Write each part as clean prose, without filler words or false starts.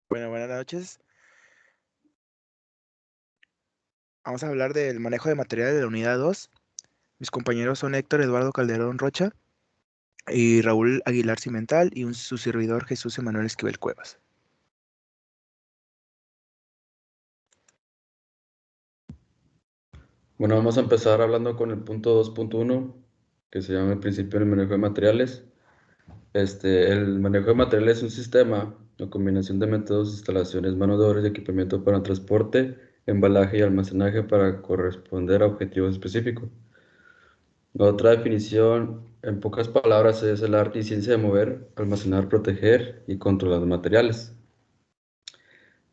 Bueno, buenas noches. Vamos a hablar del manejo de materiales de la unidad 2. Mis compañeros son Héctor Eduardo Calderón Rocha y Raúl Aguilar Cimental y su servidor Jesús Emanuel Esquivel Cuevas. Bueno, vamos a empezar hablando con el punto 2.1, que se llama el principio del manejo de materiales. El manejo de materiales es un sistema o combinación de métodos, instalaciones, mano de obra y equipamiento para transporte, embalaje y almacenaje para corresponder a objetivos específicos. La otra definición, en pocas palabras, es el arte y ciencia de mover, almacenar, proteger y controlar materiales.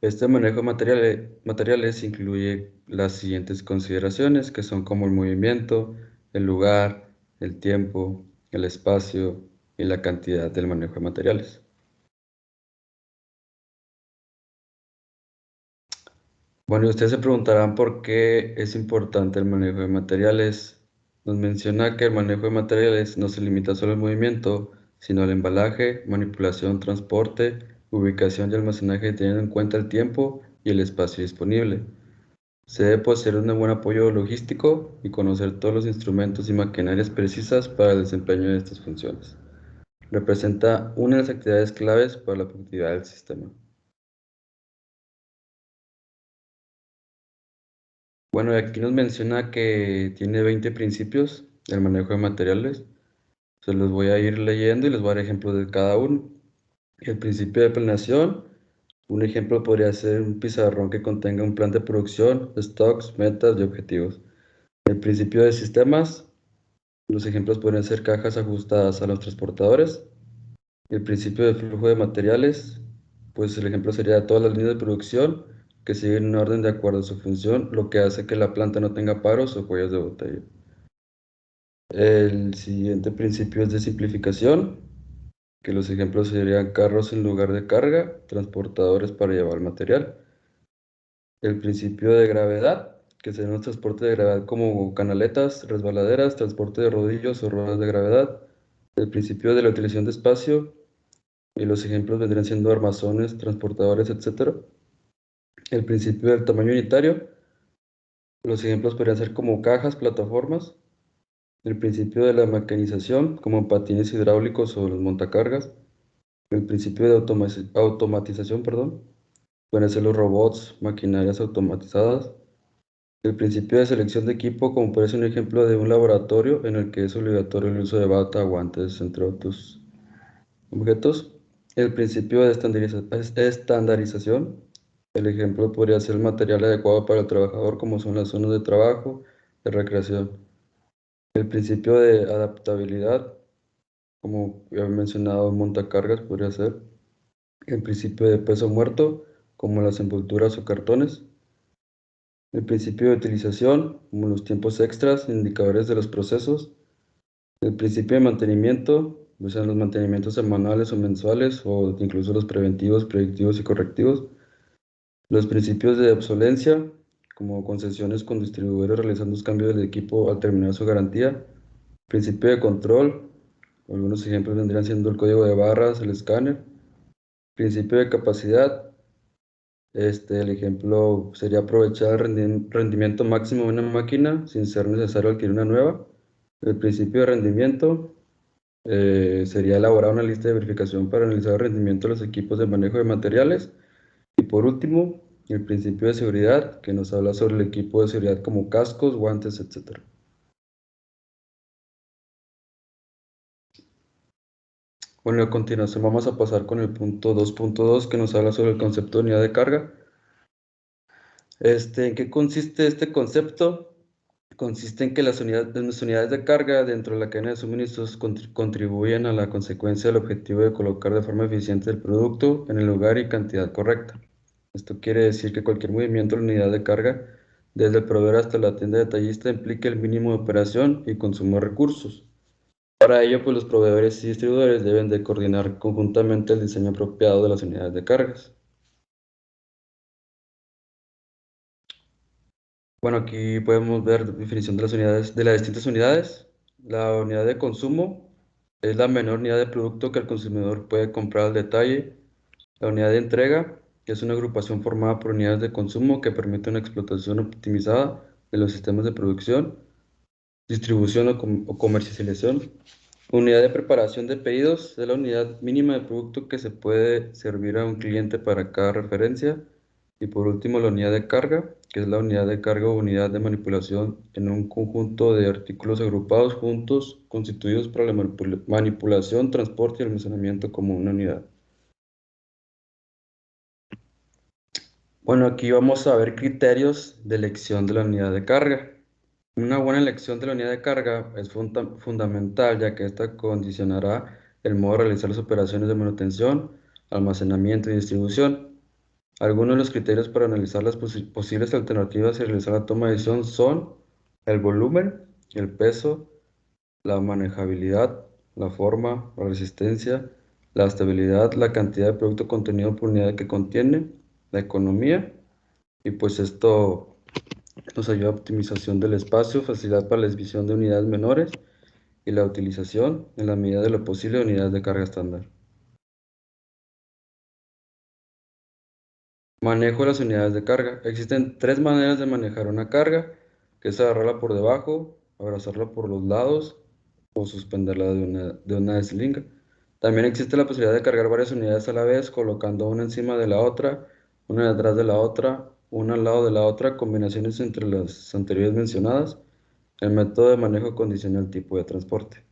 Este manejo de materiales incluye las siguientes consideraciones, que son como el movimiento, el lugar, el tiempo, el espacio y la cantidad del manejo de materiales. Bueno, y ustedes se preguntarán por qué es importante el manejo de materiales. Nos menciona que el manejo de materiales no se limita solo al movimiento, sino al embalaje, manipulación, transporte, ubicación y almacenaje teniendo en cuenta el tiempo y el espacio disponible. Se debe poseer un buen apoyo logístico y conocer todos los instrumentos y maquinarias precisas para el desempeño de estas funciones. Representa una de las actividades claves para la productividad del sistema. Bueno, y aquí nos menciona que tiene 20 principios del manejo de materiales. Se los voy a ir leyendo y les voy a dar ejemplos de cada uno. El principio de planeación. Un ejemplo podría ser un pizarrón que contenga un plan de producción, stocks, metas y objetivos. El principio de sistemas. Los ejemplos podrían ser cajas ajustadas a los transportadores. El principio de flujo de materiales, pues el ejemplo sería todas las líneas de producción que siguen un orden de acuerdo a su función, lo que hace que la planta no tenga paros o cuellos de botella. El siguiente principio es de simplificación, que los ejemplos serían carros en lugar de carga, transportadores para llevar material. El principio de gravedad, que serían los transportes de gravedad como canaletas, resbaladeras, transporte de rodillos o ruedas de gravedad. El principio de la utilización de espacio, y los ejemplos vendrían siendo armazones, transportadores, etc. El principio del tamaño unitario, los ejemplos podrían ser como cajas, plataformas. El principio de la mecanización, como patines hidráulicos o los montacargas. El principio de automatización, perdón, pueden ser los robots, maquinarias automatizadas. El principio de selección de equipo, como puede ser un ejemplo de un laboratorio en el que es obligatorio el uso de bata, guantes, entre otros objetos. El principio de estandarización. El ejemplo podría ser el material adecuado para el trabajador, como son las zonas de trabajo, de recreación. El principio de adaptabilidad, como ya he mencionado, montacargas podría ser. El principio de peso muerto, como las envolturas o cartones. El principio de utilización, como los tiempos extras, indicadores de los procesos. El principio de mantenimiento, o sea, los mantenimientos semanales o mensuales, o incluso los preventivos, predictivos y correctivos. Los principios de obsolencia, como concesiones con distribuidores realizando los cambios del equipo al terminar su garantía. Principio de control, algunos ejemplos vendrían siendo el código de barras, el escáner. Principio de capacidad, el ejemplo sería aprovechar el rendimiento máximo de una máquina sin ser necesario adquirir una nueva. El principio de rendimiento sería elaborar una lista de verificación para analizar el rendimiento de los equipos de manejo de materiales. Y por último, el principio de seguridad, que nos habla sobre el equipo de seguridad como cascos, guantes, etc. Bueno, a continuación vamos a pasar con el punto 2.2, que nos habla sobre el concepto de unidad de carga. ¿En qué consiste este concepto? Consiste en que las unidades de carga dentro de la cadena de suministros contribuyen a la consecuencia del objetivo de colocar de forma eficiente el producto en el lugar y cantidad correcta. Esto quiere decir que cualquier movimiento de la unidad de carga, desde el proveedor hasta la tienda detallista, implica el mínimo de operación y consumo de recursos. Para ello, pues los proveedores y distribuidores deben de coordinar conjuntamente el diseño apropiado de las unidades de cargas. Bueno, aquí podemos ver la definición de las unidades, de las distintas unidades. La unidad de consumo es la menor unidad de producto que el consumidor puede comprar al detalle. La unidad de entrega que es una agrupación formada por unidades de consumo que permite una explotación optimizada de los sistemas de producción, distribución o comercialización. Unidad de preparación de pedidos es la unidad mínima de producto que se puede servir a un cliente para cada referencia. Y por último, la unidad de carga, que es la unidad de carga o unidad de manipulación en un conjunto de artículos agrupados juntos, constituidos para la manipulación, transporte y almacenamiento como una unidad. Bueno, aquí vamos a ver criterios de elección de la unidad de carga. Una buena elección de la unidad de carga es fundamental, ya que esta condicionará el modo de realizar las operaciones de manutención, almacenamiento y distribución. Algunos de los criterios para analizar las posibles alternativas y realizar la toma de decisión son el volumen, el peso, la manejabilidad, la forma, la resistencia, la estabilidad, la cantidad de producto contenido por unidad que contiene, la economía, y pues esto nos ayuda a optimización del espacio, facilidad para la división de unidades menores y la utilización, en la medida de lo posible, de unidades de carga estándar. Manejo de las unidades de carga. Existen tres maneras de manejar una carga, que es agarrarla por debajo, abrazarla por los lados o suspenderla de una slinga. También existe la posibilidad de cargar varias unidades a la vez, colocando una encima de la otra, una detrás de la otra, una al lado de la otra, combinaciones entre las anteriores mencionadas. El método de manejo condiciona el tipo de transporte.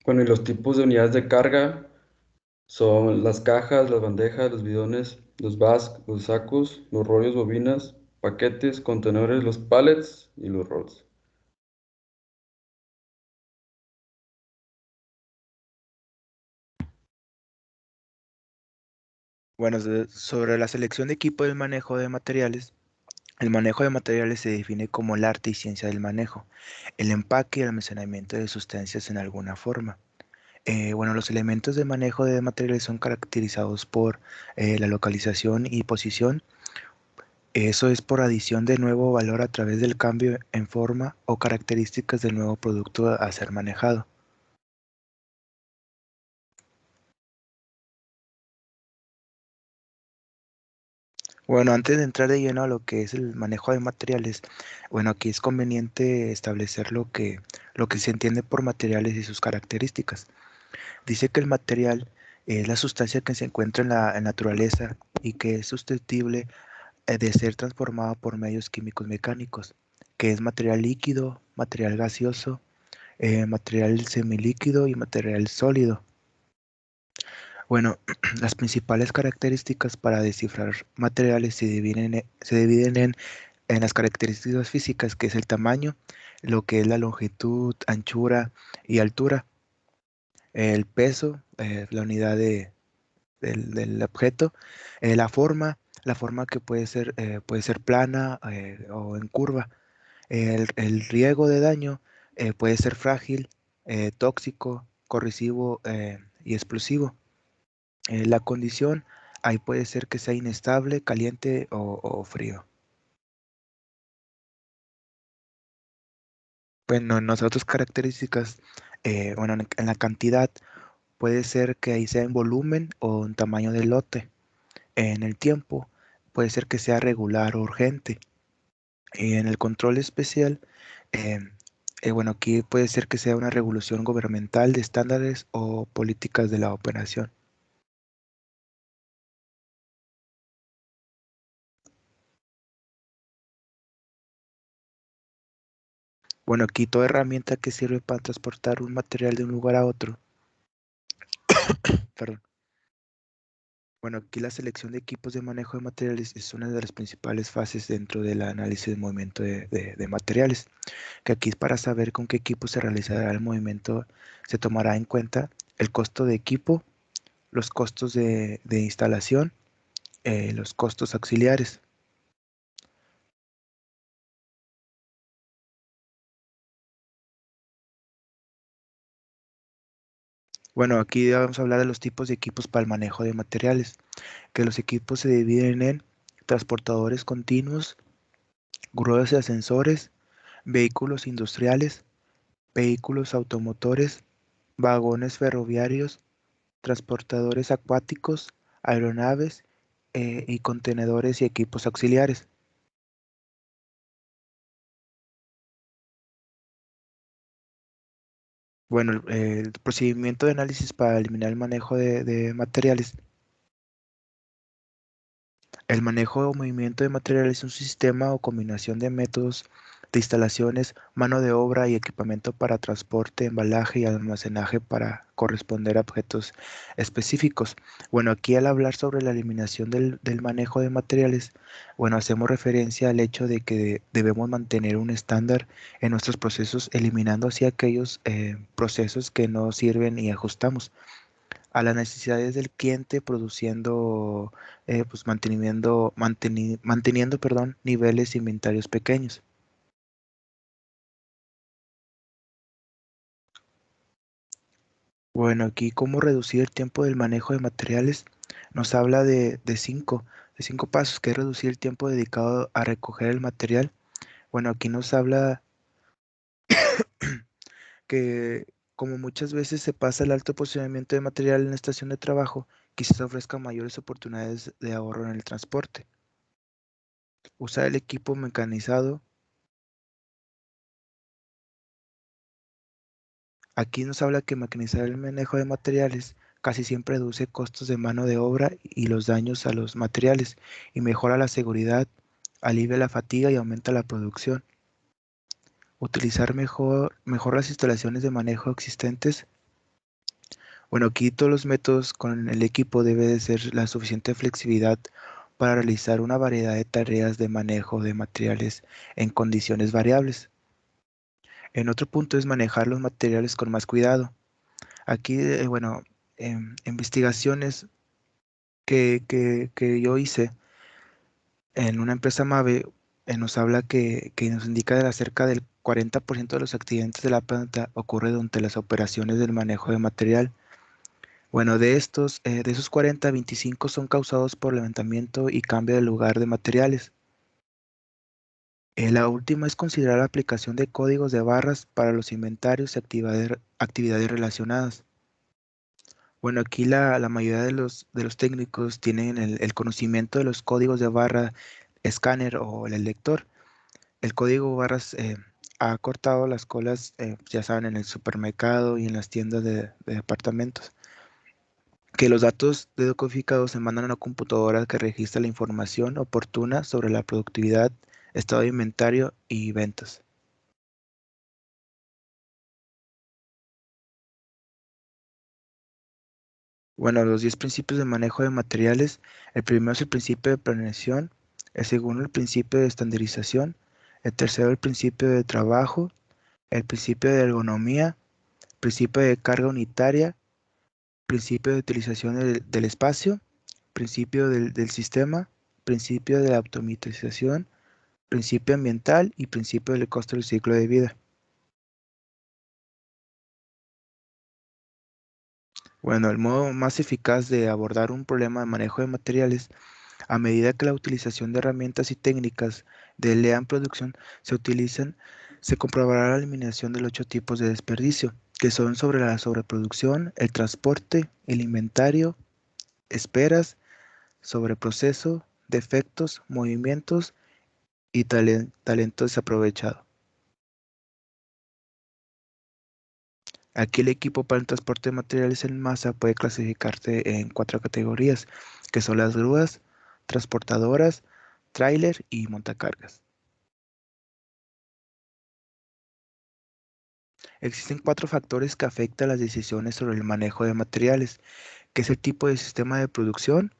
Bueno, y los tipos de unidades de carga son las cajas, las bandejas, los bidones, los basques, los sacos, los rollos, bobinas, paquetes, contenedores, los pallets y los rolls. Bueno, sobre la selección de equipo del manejo de materiales, el manejo de materiales se define como el arte y ciencia del manejo, el empaque y almacenamiento de sustancias en alguna forma. Bueno, los elementos de manejo de materiales son caracterizados por la localización y posición. Eso es por adición de nuevo valor a través del cambio en forma o características del nuevo producto a ser manejado. Bueno, antes de entrar de lleno a lo que es el manejo de materiales, bueno, aquí es conveniente establecer lo que se entiende por materiales y sus características. Dice que el material es la sustancia que se encuentra en la naturaleza y que es susceptible de ser transformado por medios químicos mecánicos, que es material líquido, material gaseoso, material semilíquido y material sólido. Bueno, las principales características para descifrar materiales se dividen en las características físicas, que es el tamaño, lo que es la longitud, anchura y altura, el peso, la unidad del objeto, la forma que puede ser plana o en curva. El riesgo de daño puede ser frágil, tóxico, corrosivo y explosivo. La condición ahí puede ser que sea inestable, caliente o frío. Bueno, en las otras características, bueno, en la cantidad puede ser que ahí sea en volumen o en tamaño del lote. En el tiempo puede ser que sea regular o urgente. Y en el control especial, eh, bueno, aquí puede ser que sea una regulación gubernamental de estándares o políticas de la operación. Bueno, aquí toda herramienta que sirve para transportar un material de un lugar a otro. Perdón. Bueno, aquí la selección de equipos de manejo de materiales es una de las principales fases dentro del análisis del movimiento de materiales, que aquí es para saber con qué equipo se realizará el movimiento, se tomará en cuenta el costo de equipo, los costos de instalación, los costos auxiliares. Bueno, aquí vamos a hablar de los tipos de equipos para el manejo de materiales, que los equipos se dividen en transportadores continuos, grúas y ascensores, vehículos industriales, vehículos automotores, vagones ferroviarios, transportadores acuáticos, aeronaves y contenedores y equipos auxiliares. Bueno, el procedimiento de análisis para eliminar el manejo de materiales. El manejo o movimiento de materiales es un sistema o combinación de métodos de instalaciones, mano de obra y equipamiento para transporte, embalaje y almacenaje para corresponder a objetos específicos. Bueno, aquí al hablar sobre la eliminación del manejo de materiales, bueno, hacemos referencia al hecho de que debemos mantener un estándar en nuestros procesos, eliminando así aquellos procesos que no sirven y ajustamos a las necesidades del cliente, produciendo, pues manteniendo, perdón, niveles de inventarios pequeños. Bueno, aquí cómo reducir el tiempo del manejo de materiales. Nos habla de cinco pasos, que es reducir el tiempo dedicado a recoger el material. Bueno, aquí nos habla que como muchas veces se pasa el alto posicionamiento de material en la estación de trabajo, quizás ofrezca mayores oportunidades de ahorro en el transporte. Usar el equipo mecanizado. Aquí nos habla que mecanizar el manejo de materiales casi siempre reduce costos de mano de obra y los daños a los materiales y mejora la seguridad, alivia la fatiga y aumenta la producción. Utilizar mejor las instalaciones de manejo existentes. Bueno, aquí todos los métodos con el equipo debe de ser la suficiente flexibilidad para realizar una variedad de tareas de manejo de materiales en condiciones variables. En otro punto es manejar los materiales con más cuidado. Aquí, bueno, investigaciones que yo hice en una empresa MAVE, nos habla que nos indica de acerca del 40% de los accidentes de la planta ocurre durante las operaciones del manejo de material. Bueno, de esos 40, 25 son causados por levantamiento y cambio de lugar de materiales. La última es considerar la aplicación de códigos de barras para los inventarios y actividades relacionadas. Bueno, aquí la mayoría de los técnicos tienen el conocimiento de los códigos de barra, escáner o el lector. El código barras ha cortado las colas, ya saben, en el supermercado y en las tiendas de departamentos. Que los datos decodificados se mandan a una computadora que registra la información oportuna sobre la productividad, estado de inventario y ventas. Bueno, los 10 principios de manejo de materiales. El primero es el principio de planeación, el segundo el principio de estandarización, el tercero el principio de trabajo, el principio de ergonomía, principio de carga unitaria, principio de utilización del espacio, principio del sistema, principio de la automatización, principio ambiental y principio del costo del ciclo de vida. Bueno, el modo más eficaz de abordar un problema de manejo de materiales a medida que la utilización de herramientas y técnicas de LEAN producción se utilizan, se comprobará la eliminación de los 8 tipos de desperdicio, que son sobre la sobreproducción, el transporte, el inventario, esperas, sobreproceso, defectos, movimientos y talento desaprovechado. Aquí el equipo para el transporte de materiales en masa puede clasificarse en 4 categorías, que son las grúas, transportadoras, tráiler y montacargas. Existen 4 factores que afectan las decisiones sobre el manejo de materiales, que es el tipo de sistema de producción,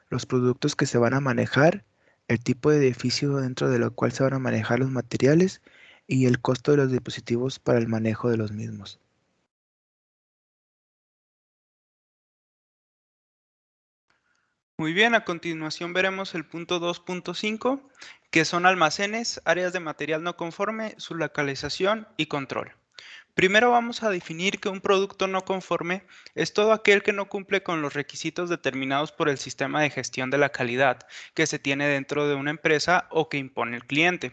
los productos que se van a manejar, el tipo de edificio dentro de lo cual se van a manejar los materiales y el costo de los dispositivos para el manejo de los mismos. Muy bien, a continuación veremos el punto 2.5, que son almacenes, áreas de material no conforme, su localización y control. Primero vamos a definir que un producto no conforme es todo aquel que no cumple con los requisitos determinados por el sistema de gestión de la calidad que se tiene dentro de una empresa o que impone el cliente.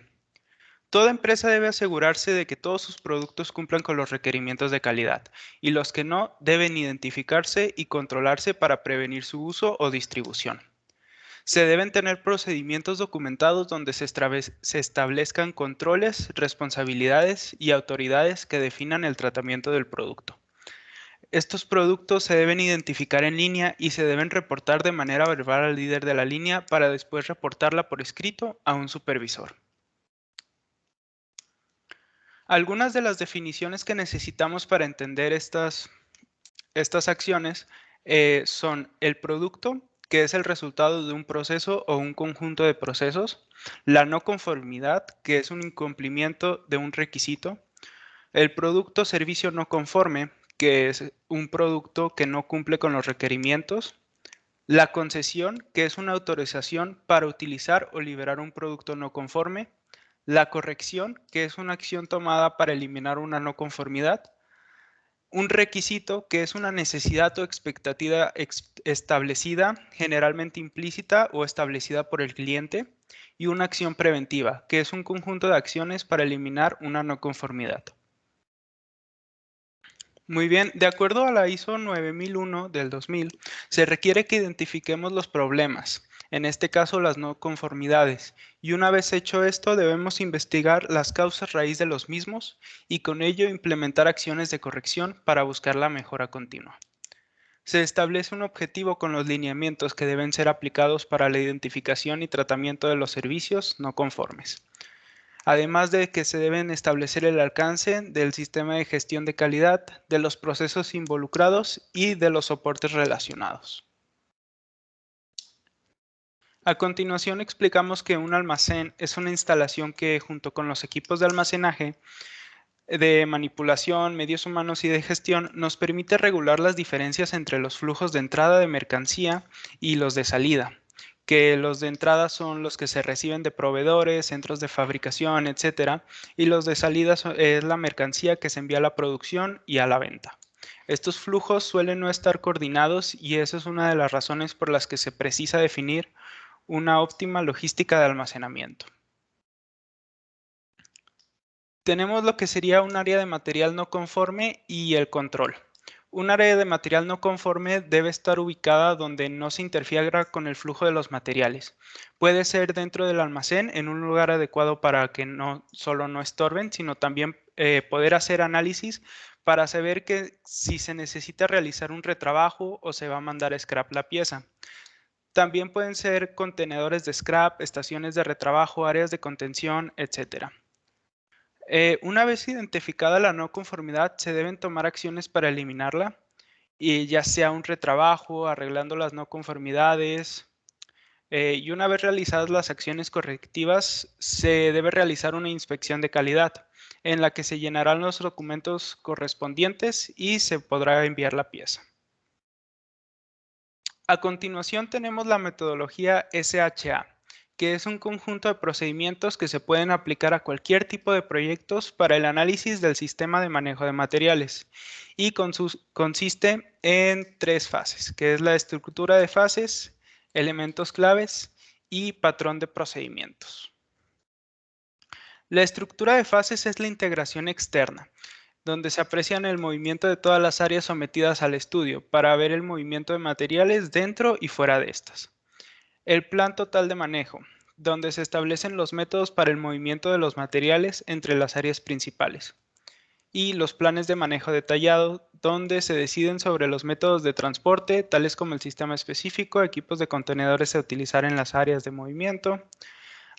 Toda empresa debe asegurarse de que todos sus productos cumplan con los requerimientos de calidad, y los que no deben identificarse y controlarse para prevenir su uso o distribución. Se deben tener procedimientos documentados donde se establezcan controles, responsabilidades y autoridades que definan el tratamiento del producto. Estos productos se deben identificar en línea y se deben reportar de manera verbal al líder de la línea para después reportarla por escrito a un supervisor. Algunas de las definiciones que necesitamos para entender estas acciones son el producto, que es el resultado de un proceso o un conjunto de procesos; la no conformidad, que es un incumplimiento de un requisito; el producto o servicio no conforme, que es un producto que no cumple con los requerimientos; la concesión, que es una autorización para utilizar o liberar un producto no conforme; la corrección, que es una acción tomada para eliminar una no conformidad; un requisito, que es una necesidad o expectativa establecida, generalmente implícita o establecida por el cliente; y una acción preventiva, que es un conjunto de acciones para eliminar una no conformidad. Muy bien, de acuerdo a la ISO 9001 del 2000, se requiere que identifiquemos los problemas, en este caso las no conformidades, y una vez hecho esto debemos investigar las causas raíz de los mismos y con ello implementar acciones de corrección para buscar la mejora continua. Se establece un objetivo con los lineamientos que deben ser aplicados para la identificación y tratamiento de los servicios no conformes. Además de que se deben establecer el alcance del sistema de gestión de calidad, de los procesos involucrados y de los soportes relacionados. A continuación explicamos que un almacén es una instalación que, junto con los equipos de almacenaje, de manipulación, medios humanos y de gestión, nos permite regular las diferencias entre los flujos de entrada de mercancía y los de salida, que los de entrada son los que se reciben de proveedores, centros de fabricación, etc. Y los de salida es la mercancía que se envía a la producción y a la venta. Estos flujos suelen no estar coordinados y esa es una de las razones por las que se precisa definir una óptima logística de almacenamiento. Tenemos lo que sería un área de material no conforme y el control. Un área de material no conforme debe estar ubicada donde no se interfiera con el flujo de los materiales. Puede ser dentro del almacén, en un lugar adecuado para que no solo no estorben, sino también poder hacer análisis para saber que si se necesita realizar un retrabajo o se va a mandar a scrap la pieza. También pueden ser contenedores de scrap, estaciones de retrabajo, áreas de contención, etc. Una vez identificada la no conformidad, se deben tomar acciones para eliminarla, y ya sea un retrabajo, arreglando las no conformidades. Y una vez realizadas las acciones correctivas, se debe realizar una inspección de calidad, en la que se llenarán los documentos correspondientes y se podrá enviar la pieza. A continuación tenemos la metodología SHA, que es un conjunto de procedimientos que se pueden aplicar a cualquier tipo de proyectos para el análisis del sistema de manejo de materiales, y consiste en 3 fases, que es la estructura de fases, elementos claves y patrón de procedimientos. La estructura de fases es la integración externa, donde se aprecian el movimiento de todas las áreas sometidas al estudio para ver el movimiento de materiales dentro y fuera de estas. El plan total de manejo, donde se establecen los métodos para el movimiento de los materiales entre las áreas principales. Y los planes de manejo detallado, donde se deciden sobre los métodos de transporte, tales como el sistema específico, equipos de contenedores a utilizar en las áreas de movimiento,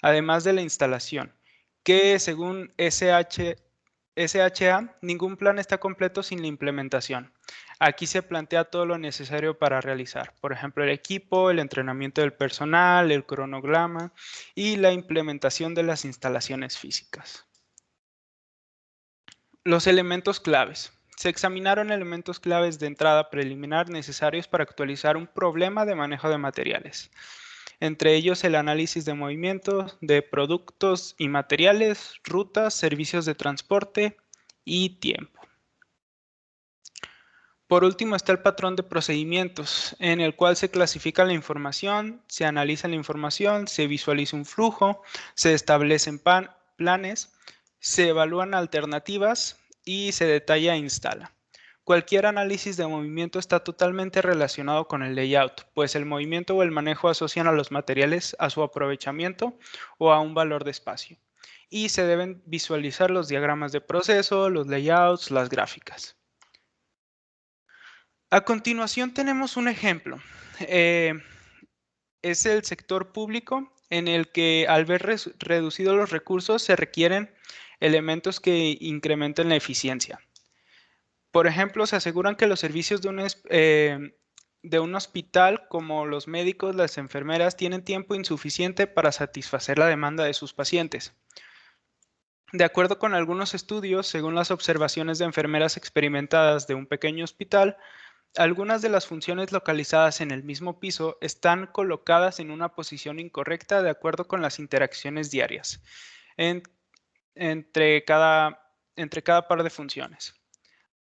además de la instalación, que según SHA, ningún plan está completo sin la implementación. Aquí se plantea todo lo necesario para realizar, por ejemplo, el equipo, el entrenamiento del personal, el cronograma y la implementación de las instalaciones físicas. Los elementos claves. Se examinaron elementos claves de entrada preliminar necesarios para actualizar un problema de manejo de materiales. Entre ellos el análisis de movimientos de productos y materiales, rutas, servicios de transporte y tiempo. Por último está el patrón de procedimientos, en el cual se clasifica la información, se analiza la información, se visualiza un flujo, se establecen planes, se evalúan alternativas y se detalla e instala. Cualquier análisis de movimiento está totalmente relacionado con el layout, pues el movimiento o el manejo asocian a los materiales a su aprovechamiento o a un valor de espacio. Y se deben visualizar los diagramas de proceso, los layouts, las gráficas. A continuación tenemos un ejemplo. Es el sector público en el que al ver reducidos los recursos se requieren elementos que incrementen la eficiencia. Por ejemplo, se aseguran que los servicios de un hospital, como los médicos, las enfermeras, tienen tiempo insuficiente para satisfacer la demanda de sus pacientes. De acuerdo con algunos estudios, según las observaciones de enfermeras experimentadas de un pequeño hospital, algunas de las funciones localizadas en el mismo piso están colocadas en una posición incorrecta de acuerdo con las interacciones diarias entre cada par de funciones.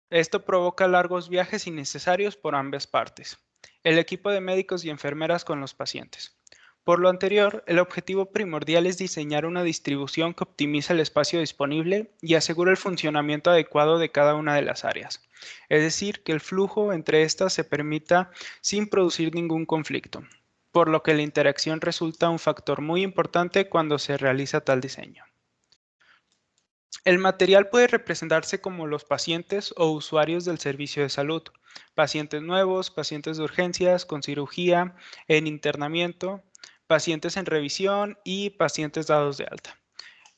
Esto provoca largos viajes innecesarios por ambas partes, el equipo de médicos y enfermeras con los pacientes. Por lo anterior, el objetivo primordial es diseñar una distribución que optimice el espacio disponible y asegure el funcionamiento adecuado de cada una de las áreas. Es decir, que el flujo entre estas se permita sin producir ningún conflicto, por lo que la interacción resulta un factor muy importante cuando se realiza tal diseño. El material puede representarse como los pacientes o usuarios del servicio de salud, pacientes nuevos, pacientes de urgencias, con cirugía, en internamiento, pacientes en revisión y pacientes dados de alta.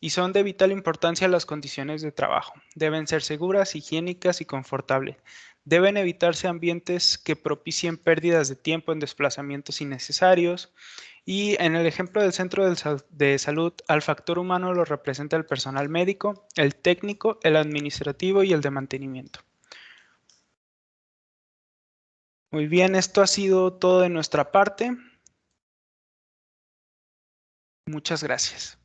Y son de vital importancia las condiciones de trabajo. Deben ser seguras, higiénicas y confortables. Deben evitarse ambientes que propicien pérdidas de tiempo en desplazamientos innecesarios. Y en el ejemplo del centro de salud, al factor humano lo representa el personal médico, el técnico, el administrativo y el de mantenimiento. Muy bien, esto ha sido todo de nuestra parte. Muchas gracias.